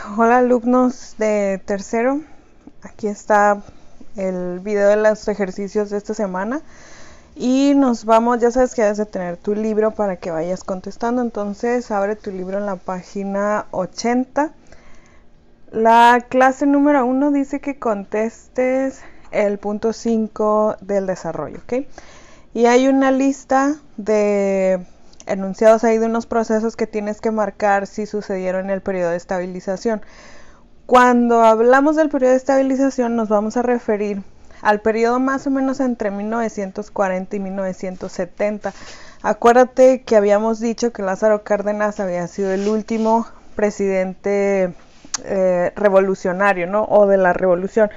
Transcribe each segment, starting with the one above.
Hola alumnos de tercero, aquí está el video de los ejercicios de esta semana y nos vamos, ya sabes que debes de tener tu libro para que vayas contestando, entonces abre tu libro en la página 80. La clase número 1 dice que contestes el punto 5 del desarrollo, ¿ok? Y hay una lista de enunciados ahí de unos procesos que tienes que marcar si sucedieron en el periodo de estabilización. Cuando hablamos del periodo de estabilización nos vamos a referir al periodo más o menos entre 1940 y 1970. Acuérdate que habíamos dicho que Lázaro Cárdenas había sido el último presidente revolucionario, ¿no? O de la revolución.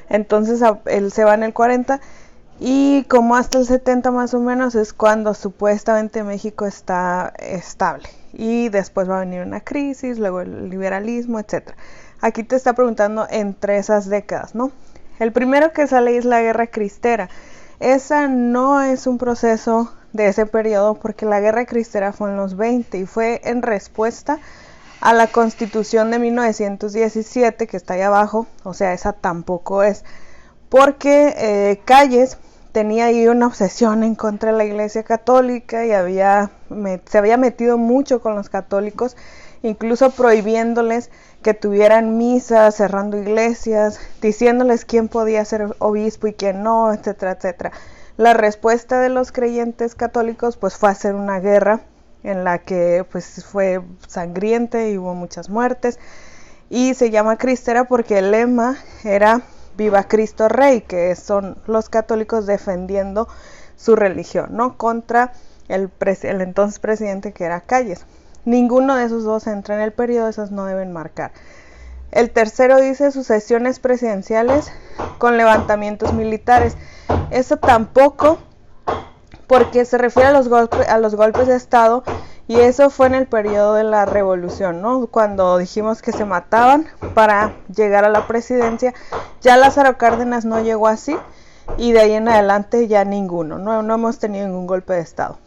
Entonces él se va en el 40 y como hasta el 70 más o menos es cuando supuestamente México está estable. Y después va a venir una crisis, luego el liberalismo, etc. Aquí te está preguntando entre esas décadas, ¿no? El primero que sale es la Guerra Cristera. Esa no es un proceso de ese periodo porque la Guerra Cristera fue en los 20 y fue en respuesta a la Constitución de 1917 que está ahí abajo, o sea, esa tampoco es, porque Calles tenía ahí una obsesión en contra de la Iglesia Católica y se había metido mucho con los católicos, incluso prohibiéndoles que tuvieran misas, cerrando iglesias, diciéndoles quién podía ser obispo y quién no, etcétera, etcétera. La respuesta de los creyentes católicos pues fue hacer una guerra en la que pues fue sangrienta y hubo muchas muertes, y se llama Cristera porque el lema era Viva Cristo Rey, que son los católicos defendiendo su religión, ¿no? Contra el entonces presidente que era Calles. Ninguno de esos dos entra en el periodo, esas no deben marcar. El tercero dice sucesiones presidenciales con levantamientos militares. Eso tampoco, porque se refiere a los golpes de Estado, y eso fue en el periodo de la revolución, ¿no? Cuando dijimos que se mataban para llegar a la presidencia. Ya Lázaro Cárdenas no llegó así, y de ahí en adelante ya ninguno, no hemos tenido ningún golpe de Estado.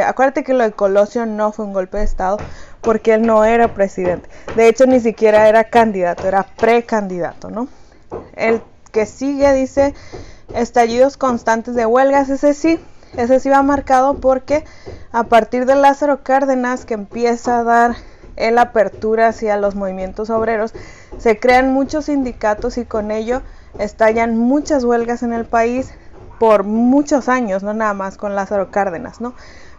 Acuérdate que lo de Colosio no fue un golpe de Estado porque él no era presidente. De hecho, ni siquiera era candidato, era precandidato, ¿no? El que sigue dice estallidos constantes de huelgas. Ese sí va marcado porque a partir de Lázaro Cárdenas, que empieza a dar la apertura hacia los movimientos obreros, se crean muchos sindicatos y con ello estallan muchas huelgas en el país por muchos años, no nada más con Lázaro Cárdenas, ¿no?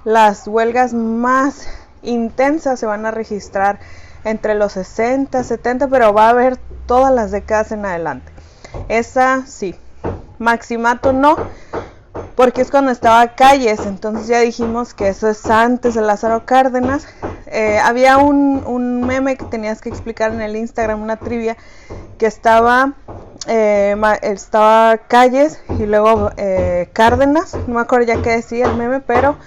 Las huelgas más intensas se van a registrar entre los 60, 70, pero va a haber todas las décadas en adelante. Esa sí. Maximato no, porque es cuando estaba Calles, entonces ya dijimos que eso es antes de Lázaro Cárdenas. Había un meme que tenías que explicar en el Instagram, una trivia, que estaba Calles y luego Cárdenas, no me acuerdo ya qué decía el meme, pero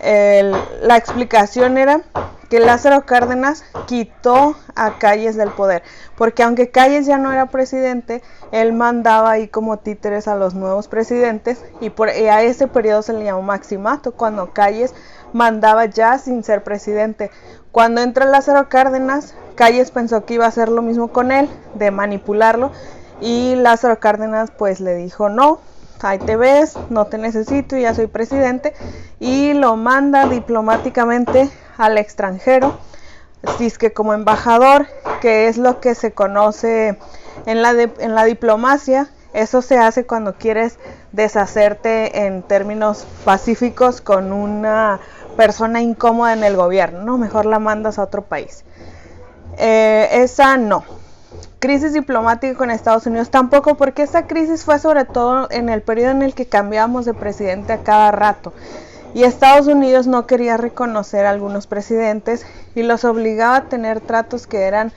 la explicación era que Lázaro Cárdenas quitó a Calles del poder, porque aunque Calles ya no era presidente, él mandaba ahí como títeres a los nuevos presidentes, y a ese periodo se le llamó maximato, cuando Calles mandaba ya sin ser presidente. Cuando entra Lázaro Cárdenas, Calles pensó que iba a hacer lo mismo con él, de manipularlo, y Lázaro Cárdenas pues le dijo no, ahí te ves, no te necesito, ya soy presidente, y lo manda diplomáticamente al extranjero, que como embajador, que es lo que se conoce en la diplomacia. Eso se hace cuando quieres deshacerte en términos pacíficos con una persona incómoda en el gobierno, ¿no? Mejor la mandas a otro país. Esa no. Crisis diplomática con Estados Unidos tampoco, porque esa crisis fue sobre todo en el periodo en el que cambiamos de presidente a cada rato, y Estados Unidos no quería reconocer a algunos presidentes y los obligaba a tener tratos que eran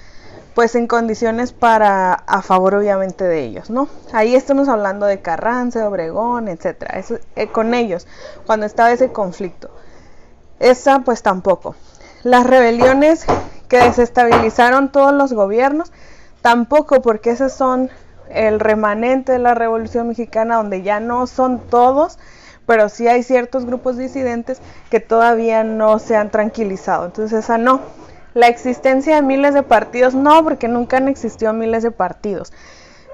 pues en condiciones a favor obviamente de ellos, ¿no? Ahí estamos hablando de Carranza, Obregón, etcétera. Eso, con ellos, cuando estaba ese conflicto. Esa pues tampoco. Las rebeliones que desestabilizaron todos los gobiernos, tampoco, porque esas son el remanente de la Revolución Mexicana, donde ya no son todos, pero sí hay ciertos grupos disidentes que todavía no se han tranquilizado. Entonces esa no. La existencia de miles de partidos, no, porque nunca han existido miles de partidos.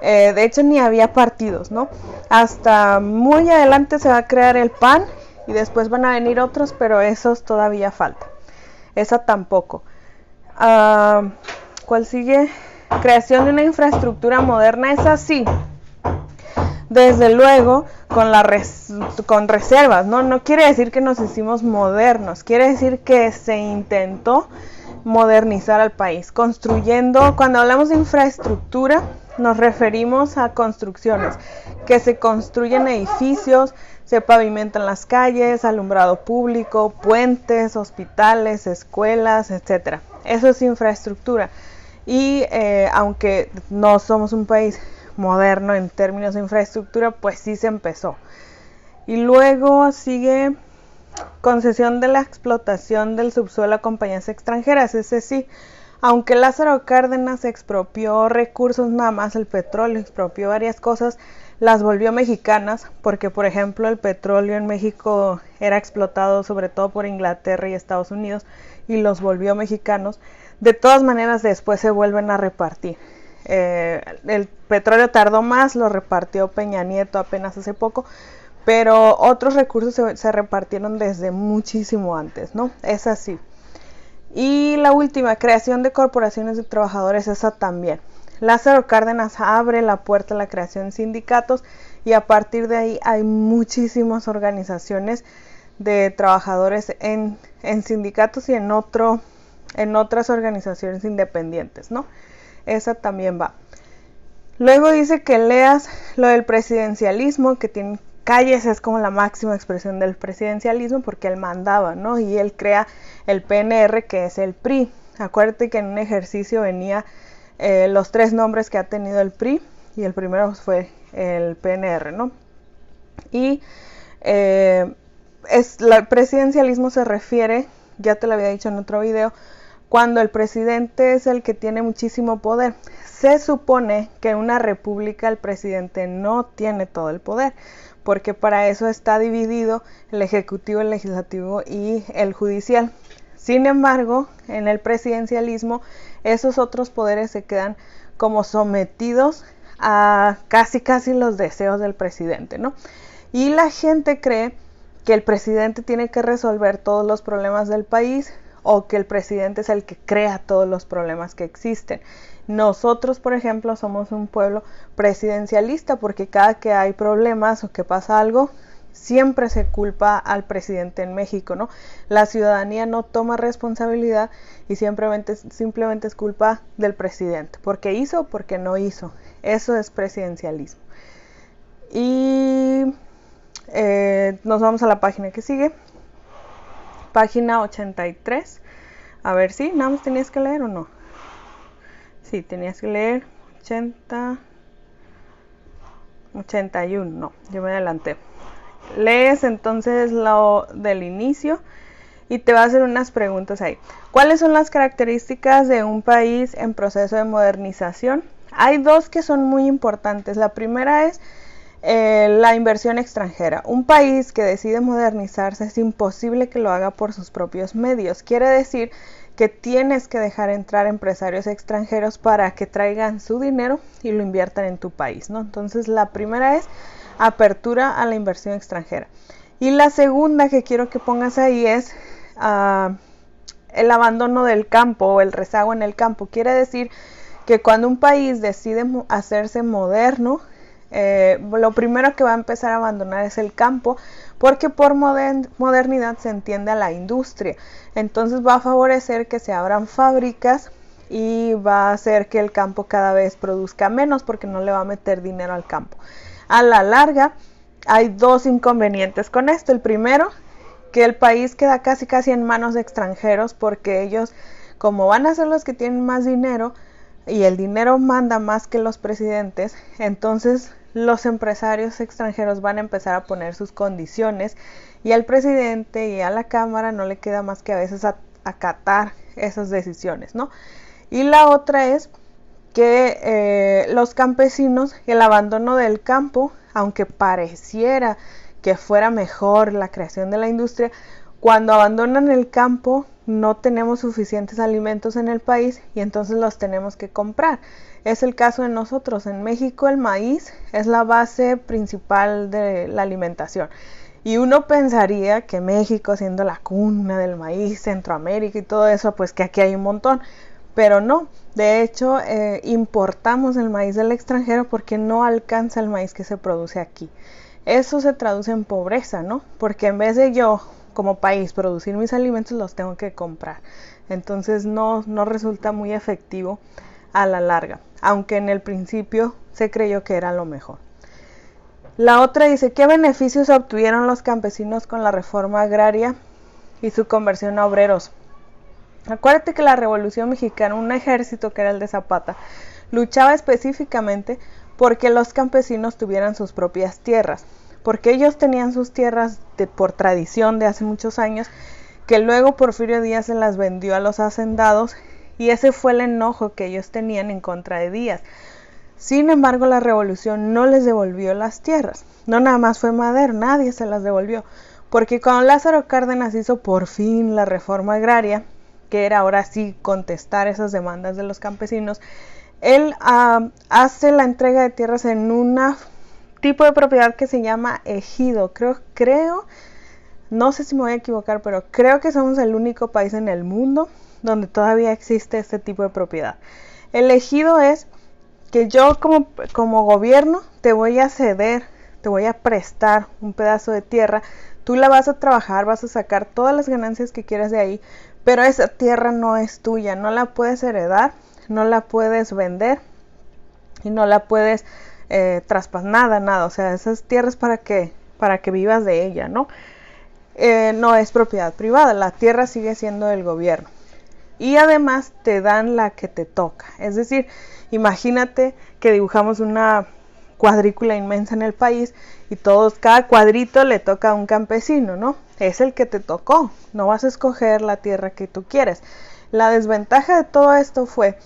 De hecho, ni había partidos, ¿no? Hasta muy adelante se va a crear el PAN y después van a venir otros, pero esos todavía faltan. Esa tampoco. ¿Cuál sigue? Creación de una infraestructura moderna, es así. Desde luego, con reservas, ¿no? No quiere decir que nos hicimos modernos, quiere decir que se intentó modernizar al país, construyendo. Cuando hablamos de infraestructura, nos referimos a construcciones, que se construyen edificios, se pavimentan las calles, alumbrado público, puentes, hospitales, escuelas, etc. Eso es infraestructura. Y aunque no somos un país moderno en términos de infraestructura, pues sí se empezó. Y luego sigue concesión de la explotación del subsuelo a compañías extranjeras. Ese sí, aunque Lázaro Cárdenas expropió recursos, nada más el petróleo, expropió varias cosas, las volvió mexicanas, porque por ejemplo el petróleo en México era explotado sobre todo por Inglaterra y Estados Unidos y los volvió mexicanos. De todas maneras después se vuelven a repartir. El petróleo tardó más, lo repartió Peña Nieto apenas hace poco, pero otros recursos se repartieron desde muchísimo antes, ¿no? Es así. Y la última, creación de corporaciones de trabajadores, esa también. Lázaro Cárdenas abre la puerta a la creación de sindicatos y a partir de ahí hay muchísimas organizaciones de trabajadores en sindicatos y en otras organizaciones independientes, ¿no? Esa también va. Luego dice que leas lo del presidencialismo, que tiene calles, es como la máxima expresión del presidencialismo porque él mandaba, ¿no? Y él crea el PNR, que es el PRI. Acuérdate que en un ejercicio venía los 3 nombres que ha tenido el PRI y el primero fue el PNR, ¿no? Y el presidencialismo se refiere, ya te lo había dicho en otro video, cuando el presidente es el que tiene muchísimo poder. Se supone que en una república el presidente no tiene todo el poder, porque para eso está dividido el ejecutivo, el legislativo y el judicial. Sin embargo, en el presidencialismo, esos otros poderes se quedan como sometidos a casi los deseos del presidente, ¿no? Y la gente cree que el presidente tiene que resolver todos los problemas del país, o que el presidente es el que crea todos los problemas que existen. Nosotros, por ejemplo, somos un pueblo presidencialista porque cada que hay problemas o que pasa algo, siempre se culpa al presidente en México, ¿no? La ciudadanía no toma responsabilidad y simplemente es culpa del presidente, porque hizo o porque no hizo. Eso es presidencialismo. Y nos vamos a la página que sigue. Página 83. A ver si, ¿nada más tenías que leer o no? Sí, tenías que leer 81, no, yo me adelanté. Lees entonces lo del inicio y te va a hacer unas preguntas ahí. ¿Cuáles son las características de un país en proceso de modernización? Hay 2 que son muy importantes. La primera es la inversión extranjera. Un país que decide modernizarse es imposible que lo haga por sus propios medios. Quiere decir que tienes que dejar entrar empresarios extranjeros para que traigan su dinero y lo inviertan en tu país, ¿no? Entonces la primera es apertura a la inversión extranjera. Y la segunda que quiero que pongas ahí es el abandono del campo o el rezago en el campo. Quiere decir que cuando un país decide hacerse moderno, lo primero que va a empezar a abandonar es el campo, porque por modernidad se entiende a la industria. Entonces va a favorecer que se abran fábricas y va a hacer que el campo cada vez produzca menos porque no le va a meter dinero al campo. A la larga hay 2 inconvenientes con esto. El primero, que el país queda casi en manos de extranjeros porque ellos, como van a ser los que tienen más dinero, y el dinero manda más que los presidentes, entonces los empresarios extranjeros van a empezar a poner sus condiciones y al presidente y a la Cámara no le queda más que a veces acatar esas decisiones, ¿no? Y la otra es que los campesinos, el abandono del campo, aunque pareciera que fuera mejor la creación de la industria, cuando abandonan el campo no tenemos suficientes alimentos en el país y entonces los tenemos que comprar. Es el caso de nosotros. En México el maíz es la base principal de la alimentación. Y uno pensaría que México, siendo la cuna del maíz, Centroamérica y todo eso, pues que aquí hay un montón. Pero no, de hecho importamos el maíz del extranjero porque no alcanza el maíz que se produce aquí. Eso se traduce en pobreza, ¿no? Porque en vez de yo como país producir mis alimentos, los tengo que comprar. Entonces no resulta muy efectivo a la larga, aunque en el principio se creyó que era lo mejor. La otra dice, ¿qué beneficios obtuvieron los campesinos con la reforma agraria y su conversión a obreros? Acuérdate que la Revolución Mexicana, un ejército que era el de Zapata, luchaba específicamente porque los campesinos tuvieran sus propias tierras, porque ellos tenían sus tierras por tradición de hace muchos años, que luego Porfirio Díaz se las vendió a los hacendados, y ese fue el enojo que ellos tenían en contra de Díaz. Sin embargo, la revolución no les devolvió las tierras. No nada más fue Madero, nadie se las devolvió. Porque cuando Lázaro Cárdenas hizo por fin la reforma agraria, que era ahora sí contestar esas demandas de los campesinos, él hace la entrega de tierras en un tipo de propiedad que se llama ejido. Creo, no sé si me voy a equivocar, pero creo que somos el único país en el mundo donde todavía existe este tipo de propiedad. El ejido es que yo como gobierno te voy a ceder, te voy a prestar un pedazo de tierra, tú la vas a trabajar, vas a sacar todas las ganancias que quieras de ahí, pero esa tierra no es tuya, no la puedes heredar, no la puedes vender y no la puedes traspasar, nada, o sea, esas tierras para que vivas de ella, ¿no? No es propiedad privada, la tierra sigue siendo del gobierno. Y además te dan la que te toca. Es decir, imagínate que dibujamos una cuadrícula inmensa en el país y cada cuadrito le toca a un campesino, ¿no? Es el que te tocó, no vas a escoger la tierra que tú quieres. La desventaja de todo esto fue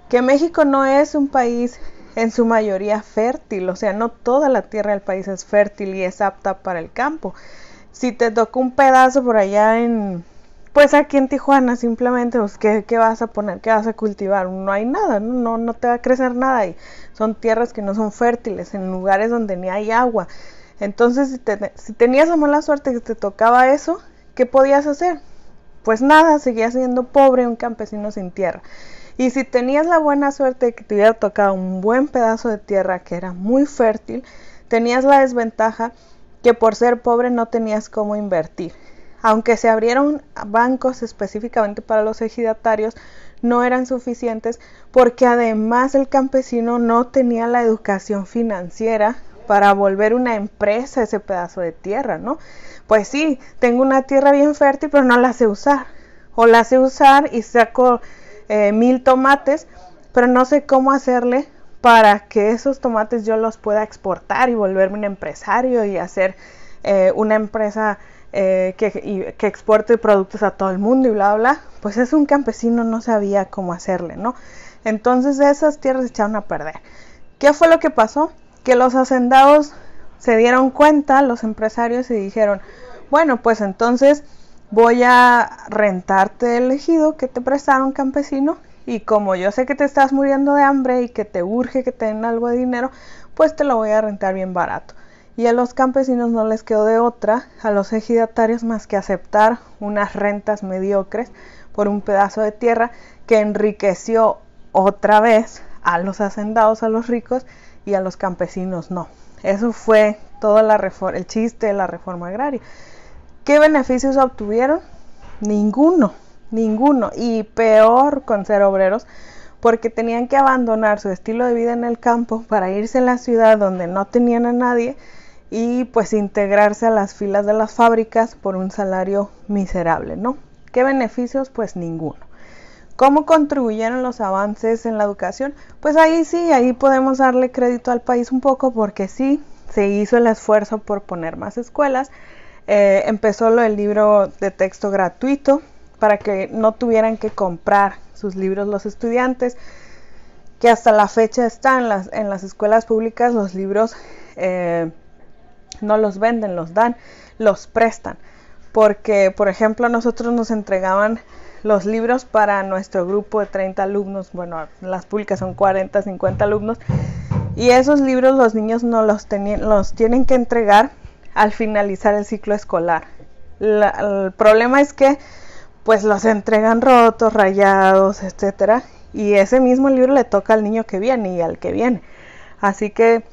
que México no es un país en su mayoría fértil, o sea, no toda la tierra del país es fértil y es apta para el campo. Si te tocó un pedazo por allá pues aquí en Tijuana simplemente, pues, ¿qué vas a poner? ¿Qué vas a cultivar? No hay nada, no te va a crecer nada ahí. Son tierras que no son fértiles, en lugares donde ni hay agua. Entonces, si tenías la mala suerte que te tocaba eso, ¿qué podías hacer? Pues nada, seguías siendo pobre, un campesino sin tierra. Y si tenías la buena suerte de que te hubiera tocado un buen pedazo de tierra que era muy fértil, tenías la desventaja que por ser pobre no tenías cómo invertir. Aunque se abrieron bancos específicamente para los ejidatarios, no eran suficientes porque además el campesino no tenía la educación financiera para volver una empresa ese pedazo de tierra, ¿no? Pues sí, tengo una tierra bien fértil, pero no la sé usar. O la sé usar y saco 1000 tomates, pero no sé cómo hacerle para que esos tomates yo los pueda exportar y volverme un empresario y hacer una empresa que exporte productos a todo el mundo y bla, bla. Pues es un campesino, no sabía cómo hacerle, ¿no? Entonces esas tierras se echaron a perder. ¿Qué fue lo que pasó? Que los hacendados se dieron cuenta, los empresarios, y dijeron, bueno, pues entonces voy a rentarte el ejido que te prestaron, campesino, y como yo sé que te estás muriendo de hambre y que te urge que te den algo de dinero, pues te lo voy a rentar bien barato. Y a los campesinos no les quedó de otra, a los ejidatarios, más que aceptar unas rentas mediocres por un pedazo de tierra que enriqueció otra vez a los hacendados, a los ricos, y a los campesinos no. Eso fue todo el chiste de la reforma agraria. ¿Qué beneficios obtuvieron? Ninguno. Y peor con ser obreros, porque tenían que abandonar su estilo de vida en el campo para irse a la ciudad donde no tenían a nadie y pues integrarse a las filas de las fábricas por un salario miserable, ¿no? ¿Qué beneficios? Pues ninguno. ¿Cómo contribuyeron los avances en la educación? Pues ahí sí, ahí podemos darle crédito al país un poco, porque sí, se hizo el esfuerzo por poner más escuelas. Empezó lo del libro de texto gratuito para que no tuvieran que comprar sus libros los estudiantes, que hasta la fecha están en las escuelas públicas. Los libros no los venden, los dan, los prestan, porque por ejemplo a nosotros nos entregaban los libros para nuestro grupo de 30 alumnos, bueno, las públicas son 40, 50 alumnos, y esos libros los niños no los tienen que entregar al finalizar el ciclo escolar. El problema es que pues los entregan rotos, rayados, etcétera, y ese mismo libro le toca al niño que viene y al que viene. Así que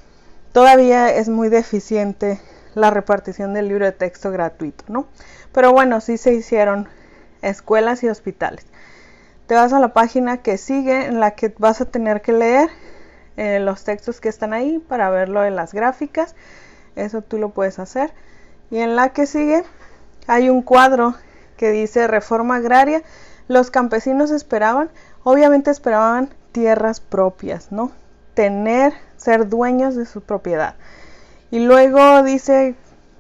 todavía es muy deficiente la repartición del libro de texto gratuito, ¿no? Pero bueno, sí se hicieron escuelas y hospitales. Te vas a la página que sigue, en la que vas a tener que leer los textos que están ahí para ver lo de las gráficas. Eso tú lo puedes hacer. Y en la que sigue hay un cuadro que dice reforma agraria. Los campesinos obviamente esperaban tierras propias, ¿no? Ser dueños de su propiedad. Y luego dice,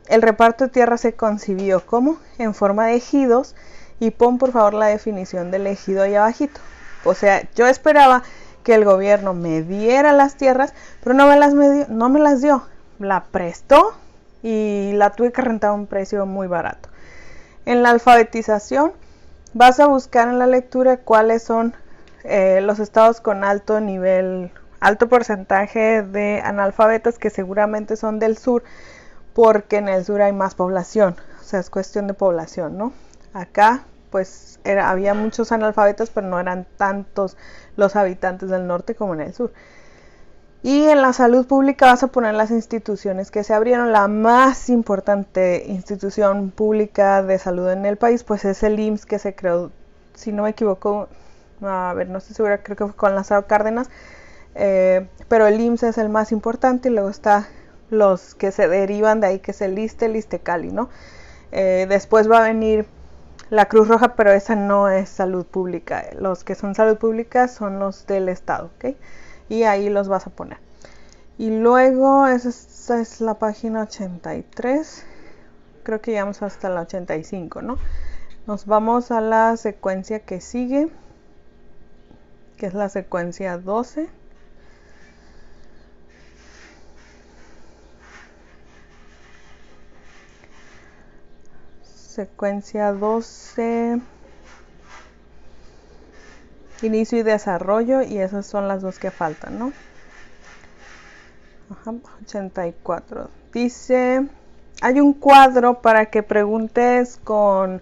el reparto de tierra se concibió como en forma de ejidos, y pon por favor la definición del ejido ahí abajito. O sea, yo esperaba que el gobierno me diera las tierras, pero no me las dio, la prestó y la tuve que rentar a un precio muy barato. En la alfabetización vas a buscar en la lectura cuáles son los estados con alto porcentaje de analfabetas, que seguramente son del sur, porque en el sur hay más población, o sea, es cuestión de población, ¿no? Acá pues había muchos analfabetas, pero no eran tantos los habitantes del norte como en el sur. Y en la salud pública vas a poner las instituciones que se abrieron. La más importante institución pública de salud en el país pues es el IMSS, que se creó, si no me equivoco, no estoy segura, creo que fue con Lázaro Cárdenas, pero el IMSS es el más importante, y luego está los que se derivan de ahí, que es el ISSSTE, el ISSSTECALI, ¿no? Después va a venir la Cruz Roja, pero esa no es salud pública. Los que son salud pública son los del estado, ¿ok? Y ahí los vas a poner. Y luego, esa es la página 83. Creo que llegamos hasta la 85, ¿no? Nos vamos a la secuencia que sigue, que es la secuencia 12. Secuencia 12, inicio y desarrollo, y esas son las dos que faltan, ¿no? 84. Dice, hay un cuadro para que preguntes con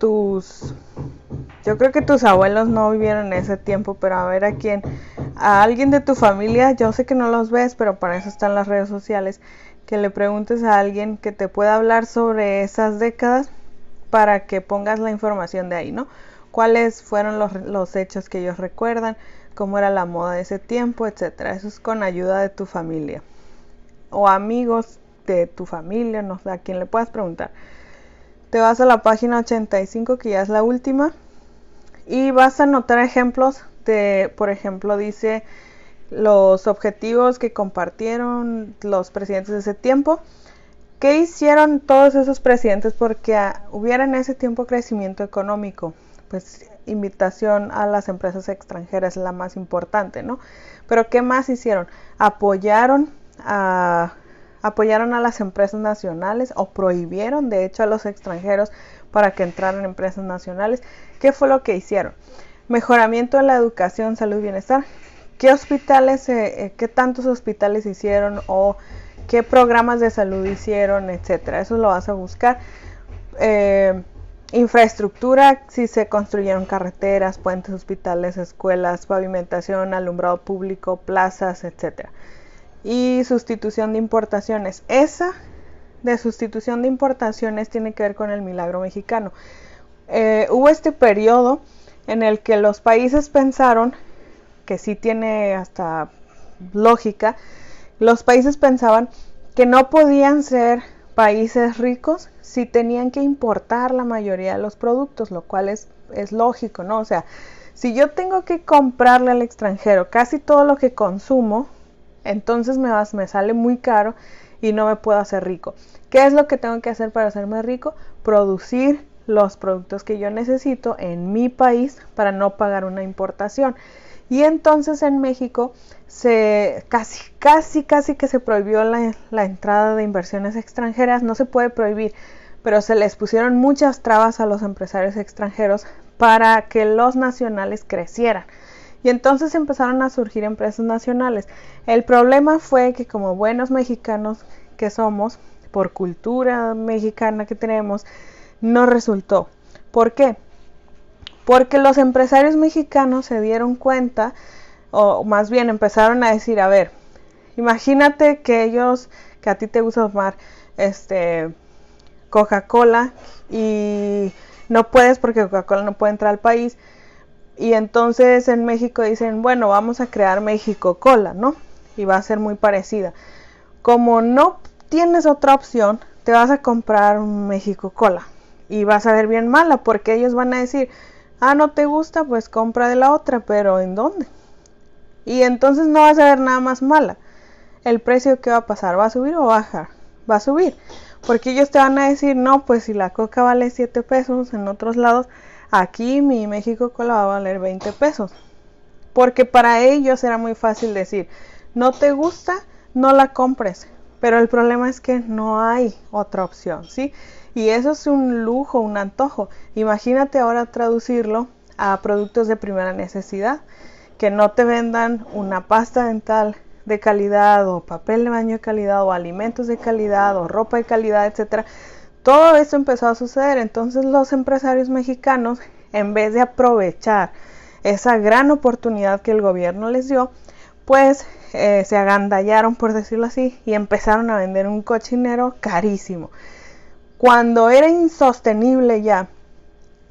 yo creo que tus abuelos no vivieron en ese tiempo, pero a ver a alguien de tu familia, yo sé que no los ves, pero para eso están las redes sociales, que le preguntes a alguien que te pueda hablar sobre esas décadas, para que pongas la información de ahí, ¿no? Cuáles fueron los hechos que ellos recuerdan, cómo era la moda de ese tiempo, etcétera. Eso es con ayuda de tu familia o amigos de tu familia, no sé, a quien le puedas preguntar. Te vas a la página 85, que ya es la última, y vas a anotar ejemplos por ejemplo, dice los objetivos que compartieron los presidentes de ese tiempo. ¿Qué hicieron todos esos presidentes porque hubiera en ese tiempo crecimiento económico? Pues invitación a las empresas extranjeras es la más importante, ¿no? Pero ¿qué más hicieron? Apoyaron a las empresas nacionales, o prohibieron de hecho a los extranjeros para que entraran empresas nacionales. ¿Qué fue lo que hicieron? Mejoramiento de la educación, salud y bienestar. ¿Qué hospitales, qué tantos hospitales hicieron, o qué programas de salud hicieron, etcétera? Eso lo vas a buscar. Infraestructura, si se construyeron carreteras, puentes, hospitales, escuelas, pavimentación, alumbrado público, plazas, etcétera. Y sustitución de importaciones. Esa de sustitución de importaciones tiene que ver con el milagro mexicano. Hubo este periodo en el que los países pensaron, que sí tiene hasta lógica, los países pensaban que no podían ser países ricos si tenían que importar la mayoría de los productos, lo cual es lógico, ¿no? O sea, si yo tengo que comprarle al extranjero casi todo lo que consumo, entonces me sale muy caro y no me puedo hacer rico. ¿Qué es lo que tengo que hacer para hacerme rico? Producir los productos que yo necesito en mi país para no pagar una importación. Y entonces en México casi que se prohibió la entrada de inversiones extranjeras. No se puede prohibir, pero se les pusieron muchas trabas a los empresarios extranjeros para que los nacionales crecieran. Y entonces empezaron a surgir empresas nacionales. El problema fue que como buenos mexicanos que somos, por cultura mexicana que tenemos, no resultó. ¿Por qué? Porque los empresarios mexicanos se dieron cuenta, o más bien empezaron a decir, a ver, imagínate que a ti te gusta tomar Coca-Cola y no puedes porque Coca-Cola no puede entrar al país. Y entonces en México dicen, bueno, vamos a crear México Cola, ¿no? Y va a ser muy parecida. Como no tienes otra opción, te vas a comprar un México Cola. Y vas a ver bien mala, porque ellos van a decir, no te gusta, pues compra de la otra, pero ¿en dónde? Y entonces no vas a ver nada más mala. El precio que va a pasar, ¿va a subir o bajar? Va a subir. Porque ellos te van a decir, no, pues si la coca vale 7 pesos en otros lados, aquí mi México Cola va a valer 20 pesos. Porque para ellos era muy fácil decir, no te gusta, no la compres. Pero el problema es que no hay otra opción, ¿sí? Y eso es un lujo, un antojo. Imagínate ahora traducirlo a productos de primera necesidad. Que no te vendan una pasta dental de calidad, o papel de baño de calidad, o alimentos de calidad, o ropa de calidad, etcétera. Todo eso empezó a suceder. Entonces los empresarios mexicanos, en vez de aprovechar esa gran oportunidad que el gobierno les dio, pues se agandallaron, por decirlo así, y empezaron a vender un cochinero carísimo. Cuando era insostenible ya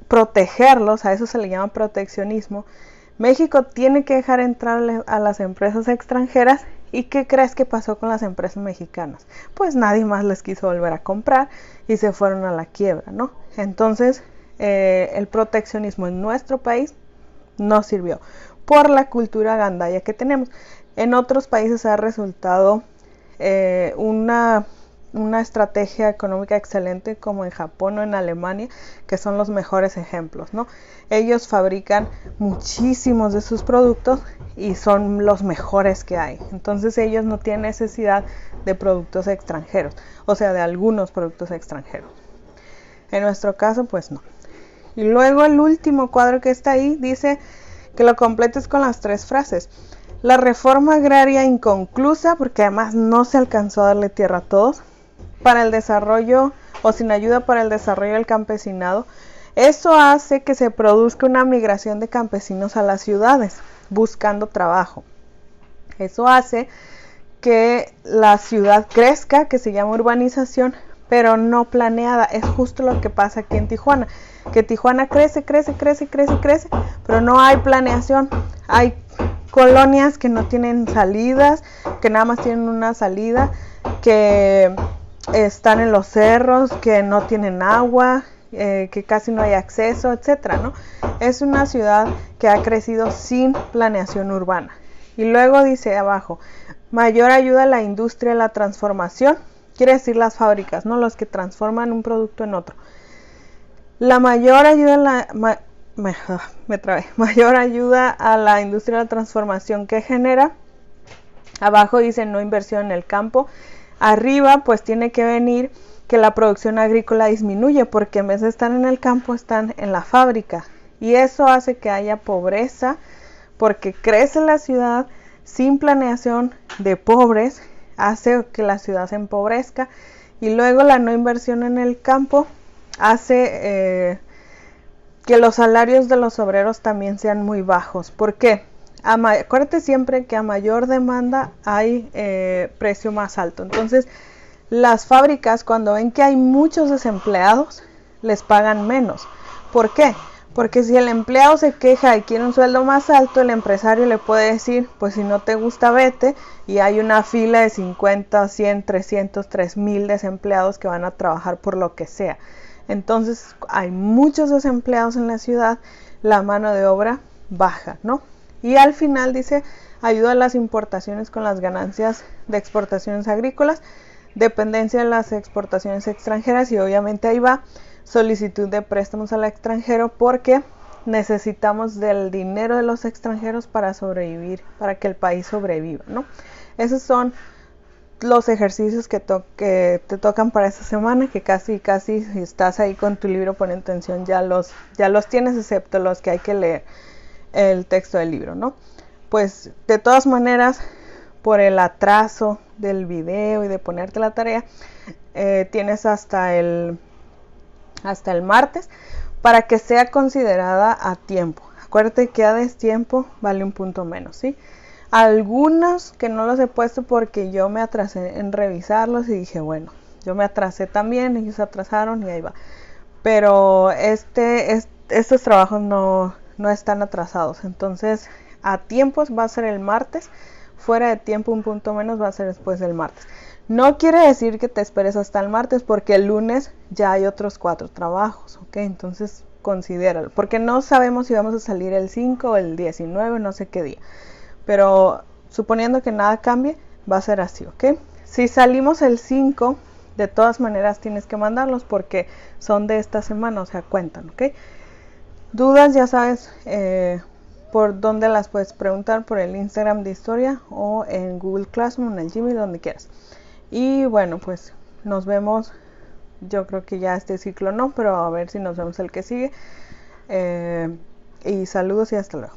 protegerlos, a eso se le llama proteccionismo, México tiene que dejar entrar a las empresas extranjeras. ¿Y qué crees que pasó con las empresas mexicanas? Pues nadie más les quiso volver a comprar y se fueron a la quiebra, ¿no? Entonces el proteccionismo en nuestro país no sirvió por la cultura gandaya que tenemos. En otros países ha resultado una estrategia económica excelente, como en Japón o en Alemania, que son los mejores ejemplos, ¿no? Ellos fabrican muchísimos de sus productos y son los mejores que hay. Entonces ellos no tienen necesidad de productos extranjeros, o sea, de algunos productos extranjeros. En nuestro caso, pues no. Y luego el último cuadro que está ahí dice que lo completes con las 3 frases. La reforma agraria inconclusa, porque además no se alcanzó a darle tierra a todos, para el desarrollo o sin ayuda para el desarrollo del campesinado. Eso hace que se produzca una migración de campesinos a las ciudades buscando trabajo. Eso hace que la ciudad crezca, que se llama urbanización, pero no planeada. Es justo lo que pasa aquí en Tijuana, que Tijuana crece, pero no hay planeación. Hay colonias que no tienen salidas, que nada más tienen una salida, que están en los cerros, que no tienen agua, que casi no hay acceso, etcétera, ¿no? Es una ciudad que ha crecido sin planeación urbana. Y luego dice abajo, mayor ayuda a la industria de la transformación, quiere decir las fábricas, ¿no? Los que transforman un producto en otro. La mayor ayuda mayor ayuda a la industria de la transformación que genera. Abajo dice no inversión en el campo. Arriba pues tiene que venir que la producción agrícola disminuye, porque en vez de estar en el campo están en la fábrica, y eso hace que haya pobreza, porque crece la ciudad sin planeación de pobres, hace que la ciudad se empobrezca. Y luego la no inversión en el campo hace que los salarios de los obreros también sean muy bajos. ¿Por qué? Acuérdate siempre que a mayor demanda hay precio más alto. Entonces las fábricas, cuando ven que hay muchos desempleados, les pagan menos. ¿Por qué? Porque si el empleado se queja y quiere un sueldo más alto, el empresario le puede decir, pues si no te gusta, vete, y hay una fila de 50, 100, 300, 3000 desempleados que van a trabajar por lo que sea. Entonces hay muchos desempleados en la ciudad, la mano de obra baja, ¿no? Y al final dice, ayuda a las importaciones con las ganancias de exportaciones agrícolas, dependencia de las exportaciones extranjeras, y obviamente ahí va solicitud de préstamos al extranjero, porque necesitamos del dinero de los extranjeros para sobrevivir, para que el país sobreviva, ¿no? Esos son los ejercicios que te tocan para esta semana, que casi si estás ahí con tu libro por intención ya los tienes, excepto los que hay que leer el texto del libro, ¿no? Pues de todas maneras, por el atraso del video y de ponerte la tarea, tienes hasta el martes para que sea considerada a tiempo. Acuérdate que a destiempo vale un punto menos, ¿sí? Algunos que no los he puesto porque yo me atrasé en revisarlos y dije, bueno, yo me atrasé también, ellos se atrasaron y ahí va. Pero estos trabajos no están atrasados, entonces a tiempos va a ser el martes, fuera de tiempo un punto menos va a ser después del martes. No quiere decir que te esperes hasta el martes porque el lunes ya hay otros 4 trabajos, ¿ok? Entonces considéralo, porque no sabemos si vamos a salir el 5 o el 19, no sé qué día. Pero suponiendo que nada cambie, va a ser así, ¿ok? Si salimos el 5, de todas maneras tienes que mandarlos porque son de esta semana, o sea, cuentan, ¿ok? Dudas, ya sabes, por dónde las puedes preguntar, por el Instagram de Historia o en Google Classroom, en el Gmail, donde quieras. Y bueno, pues nos vemos, yo creo que ya este ciclo no, pero a ver si nos vemos el que sigue. Y saludos y hasta luego.